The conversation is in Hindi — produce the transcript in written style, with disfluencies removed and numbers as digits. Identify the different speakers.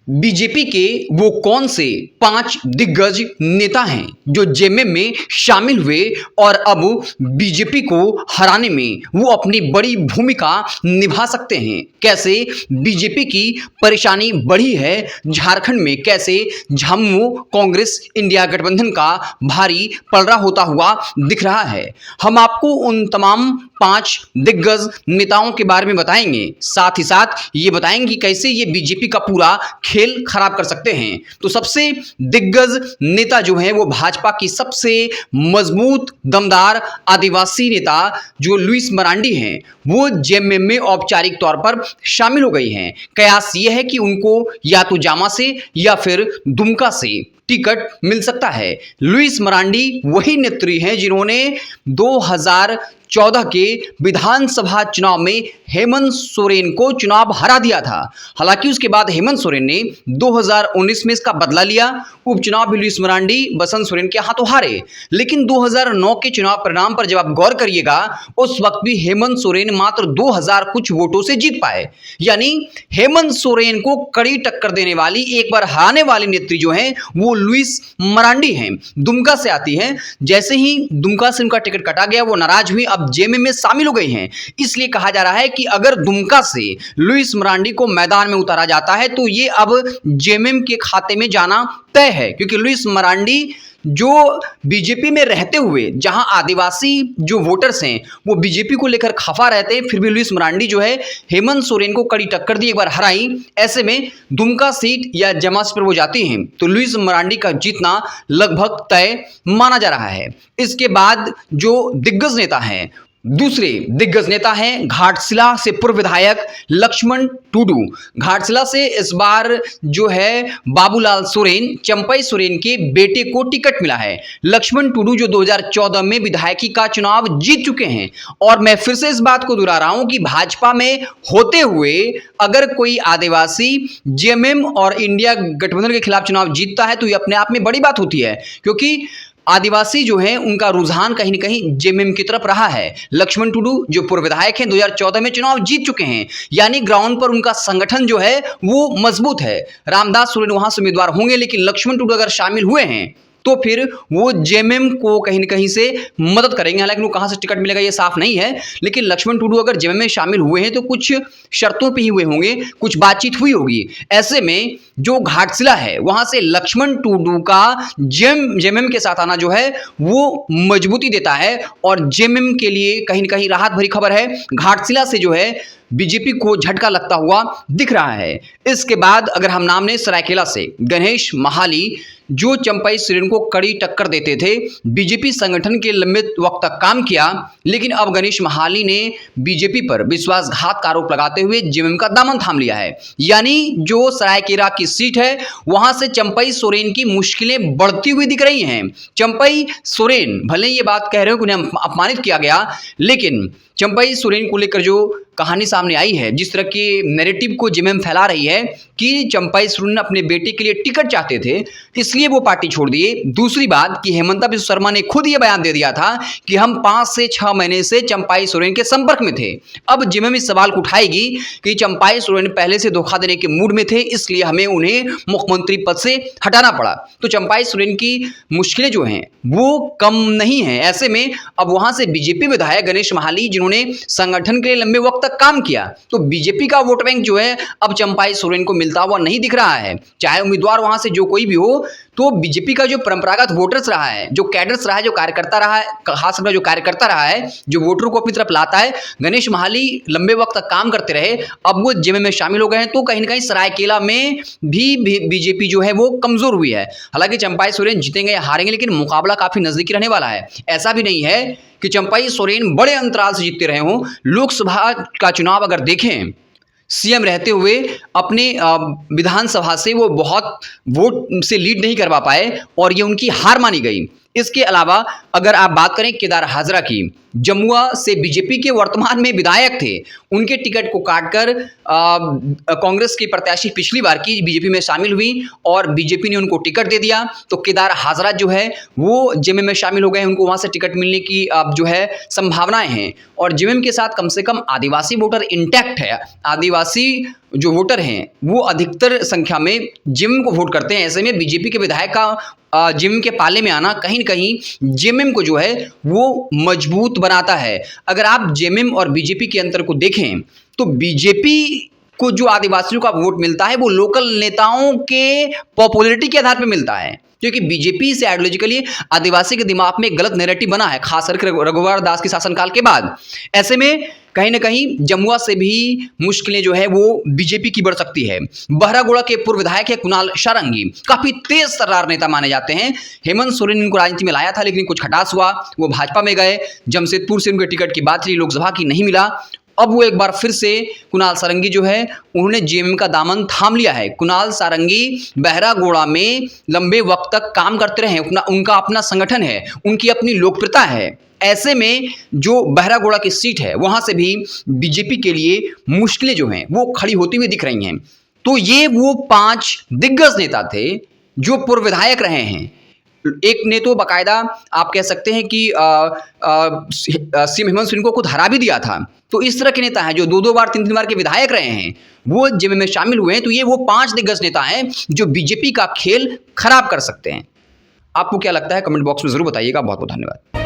Speaker 1: बीजेपी के वो कौन से 5 दिग्गज नेता हैं जो जेएमएम में शामिल हुए और अब बीजेपी को हराने में वो अपनी बड़ी भूमिका निभा सकते हैं। कैसे बीजेपी की परेशानी बढ़ी है झारखंड में, कैसे झामुमो कांग्रेस इंडिया गठबंधन का भारी पलड़ा होता हुआ दिख रहा है। हम आपको उन तमाम 5 दिग्गज नेताओं के बारे में बताएंगे, साथ ही साथ ये बताएंगे कि कैसे ये बीजेपी का पूरा खेल खराब कर सकते हैं। तो सबसे दिग्गज नेता जो है वो भाजपा की सबसे मजबूत दमदार आदिवासी नेता जो लुइस मरांडी हैं, वो जेएमएम में औपचारिक तौर पर शामिल हो गई हैं। कयास ये है कि उनको या तो जामा से या फिर दुमका से टिकट मिल सकता है। लुइस मरांडी वही नेत्री हैं जिन्होंने 2014 के विधानसभा चुनाव में हेमंत सोरेन को चुनाव हरा दिया था। हालांकि उसके बाद हेमंत सोरेन ने 2019 में इसका बदला लिया। उपचुनाव भी लुइस मरांडी बसंत सोरेन के हाथों हारे, लेकिन 2009 के चुनाव परिणाम पर जब आप गौर करिएगा, उस वक्त भी हेमंत सोरेन मात्र 2000 कुछ वोटों से जीत पाए। यानी हेमंत सोरेन को कड़ी टक्कर देने वाली, एक बार हराने वाली नेत्री जो है वो लुइस मरांडी हैं, दुमका से आती हैं। जैसे ही दुमका से उनका टिकट कटा गया, वो नाराज हुई, अब जेएमएम में शामिल हो गई हैं। इसलिए कहा जा रहा है कि अगर दुमका से लुइस मरांडी को मैदान में उतारा जाता है तो ये अब जेएमएम के खाते में जाना तय है, क्योंकि लुइस मरांडी जो बीजेपी में रहते हुए, जहां आदिवासी जो वोटर्स हैं वो बीजेपी को लेकर खफा रहते हैं, फिर भी लुइस मरांडी जो है हेमंत सोरेन को कड़ी टक्कर दी, एक बार हराई। ऐसे में दुमका सीट या जमा पर वो जाती हैं तो लुइस मरांडी का जीतना लगभग तय माना जा रहा है। इसके बाद जो दिग्गज नेता हैं, दूसरे दिग्गज नेता हैं घाटशिला से पूर्व विधायक लक्ष्मण टुडू। घाटशिला से इस बार जो है बाबूलाल सोरेन, चंपई सोरेन के बेटे को टिकट मिला है। लक्ष्मण टुडू जो 2014 में विधायकी का चुनाव जीत चुके हैं। और मैं फिर से इस बात को दोहरा रहा हूं कि भाजपा में होते हुए अगर कोई आदिवासी जेएमएम और इंडिया गठबंधन के खिलाफ चुनाव जीतता है तो ये अपने आप में बड़ी बात होती है, क्योंकि आदिवासी जो हैं उनका रुझान कहीं न कहीं जेएमएम की तरफ रहा है। लक्ष्मण टुडू जो पूर्व विधायक हैं, 2014 में चुनाव जीत चुके हैं, यानी ग्राउंड पर उनका संगठन जो है वो मजबूत है। रामदास सोरेन वहां से उम्मीदवार होंगे, लेकिन लक्ष्मण टुडू अगर शामिल हुए हैं तो फिर वो जेएमएम को कहीं न कहीं से मदद करेंगे। हालांकि उनको कहां से टिकट मिलेगा ये साफ नहीं है, लेकिन लक्ष्मण टुडू अगर जेएमएम में शामिल हुए हैं तो कुछ शर्तों पे ही हुए होंगे, कुछ बातचीत हुई होगी। ऐसे में जो घाटशिला है वहां से लक्ष्मण टुडू का जेएमएम के साथ आना जो है वो मजबूती देता है और जेएमएम के लिए कहीं न कहीं राहत भरी खबर है। घाटशिला से जो है बीजेपी को झटका लगता हुआ दिख रहा है। इसके बाद अगर हम नाम लें सरायकेला से गणेश महाली, जो चंपई सोरेन को कड़ी टक्कर देते थे, बीजेपी संगठन के लंबे वक्त तक काम किया, लेकिन अब गणेश महाली ने बीजेपी पर विश्वासघात का आरोप लगाते हुए जेएमएम का दामन थाम लिया है। यानी जो सरायकेला की सीट है वहां से चंपई सोरेन की मुश्किलें बढ़ती हुई दिख रही हैं। चंपई सोरेन भले ये बात कह रहे हो कि उन्हें अपमानित किया गया, लेकिन चंपई सोरेन को लेकर जो कहानी सामने आई है, जिस तरह के नैरेटिव को जेएमएम फैला रही है कि चंपई सोरेन अपने बेटे के लिए टिकट चाहते थे इसलिए वो पार्टी छोड़ दिए। दूसरी बात कि हेमंता बिस्वा शर्मा ने खुद ये बयान दे दिया था कि हम 5 से 6 महीने से चंपई सोरेन के संपर्क में थे। अब जेएमएम इस सवाल को उठाएगी कि चंपई सोरेन पहले से धोखा देने के मूड में थे, इसलिए हमें उन्हें मुख्यमंत्री पद से हटाना पड़ा। तो चंपई सोरेन की मुश्किलें जो हैं वो कम नहीं है। ऐसे में अब वहां से बीजेपी विधायक गणेश महाली जिन्होंने संगठन के लिए लंबे वक्त तक काम किया, तो बीजेपी का वोट बैंक जो है अब चंपई सोरेन को मिलता हुआ नहीं दिख रहा है। चाहे उम्मीदवार वहां से जो कोई भी हो, तो बीजेपी का जो परंपरागत वोटर्स रहा है, जो कैडर्स रहा है, जो कार्यकर्ता रहा है, खास जो कार्यकर्ता रहा है, जो वोटरों को अपनी तरफ लाता है, गणेश महाली लंबे वक्त तक काम करते रहे, अब वो जेएमएम में शामिल हो गए हैं। तो कहीं न कहीं सरायकेला में भी बीजेपी जो है वो कमजोर हुई है। हालांकि चंपई सोरेन जीतेंगे या हारेंगे, लेकिन मुकाबला काफी नजदीकी रहने वाला है। ऐसा भी नहीं है कि चंपई सोरेन बड़े अंतराल से जीतते रहे हों। लोकसभा का चुनाव अगर देखें, सीएम रहते हुए अपने विधानसभा से वो बहुत वोट से लीड नहीं करवा पाए और ये उनकी हार मानी गई। इसके अलावा अगर आप बात करें केदार हाजरा की, जमुआ से बीजेपी के वर्तमान में विधायक थे, उनके टिकट को काटकर कांग्रेस की प्रत्याशी पिछली बार की बीजेपी में शामिल हुई और बीजेपी ने उनको टिकट दे दिया। तो केदार हाजरा जो है वो जेएमएम में शामिल हो गए, उनको वहां से टिकट मिलने की जो है संभावनाएं हैं। और जेएमएम के साथ कम से कम आदिवासी वोटर इंटैक्ट है, आदिवासी जो वोटर हैं वो अधिकतर संख्या में जेएमएम को वोट करते हैं। ऐसे में बीजेपी के विधायक का जेएमएम के पाले में आना कहीं न कहीं जेएमएम को जो है वो मजबूत बनाता है। अगर आप जेएमएम और बीजेपी के अंतर को देखें तो बीजेपी को जो आदिवासियों का वोट मिलता है वो लोकल नेताओं के पॉपुलैरिटी के आधार पर मिलता है, क्योंकि बीजेपी से आइडियोलॉजिकली आदिवासी के दिमाग में गलत नैरेटिव बना है, खासकर रघुवर दास के शासनकाल के बाद। ऐसे में कहीं ना कहीं जमुआ से भी मुश्किलें जो है वो बीजेपी की बढ़ सकती है। बहरागोड़ा के पूर्व विधायक है कुणाल सारंगी, काफी तेज तर्रार नेता माने जाते हैं। हेमंत सोरेन इनको राजनीति में लाया था, लेकिन कुछ खटास हुआ, वो भाजपा में गए। जमशेदपुर से उनके टिकट की बात थी, लोकसभा की नहीं मिला। अब वो एक बार फिर से कुणाल सारंगी जो है उन्होंने जेएमएम का दामन थाम लिया है। कुणाल सारंगी बहरागोड़ा में लंबे वक्त तक काम करते रहे, उनका अपना संगठन है, उनकी अपनी लोकप्रियता है। ऐसे में जो बहरागोड़ा की सीट है वहां से भी बीजेपी के लिए मुश्किलें जो हैं वो खड़ी होती हुई दिख रही हैं। तो ये वो 5 दिग्गज नेता थे जो पूर्व विधायक रहे हैं। एक ने तो बाकायदा आप कह सकते हैं कि सीएम हेमंत सोरेन को खुद हरा भी दिया था। तो इस तरह के नेता हैं जो 2-2 बार 3-3 बार के विधायक रहे हैं, वो जेएमएम में शामिल हुए हैं। तो ये वो 5 दिग्गज नेता हैं जो बीजेपी का खेल खराब कर सकते हैं। आपको क्या लगता है कमेंट बॉक्स में जरूर बताइएगा। बहुत बहुत धन्यवाद।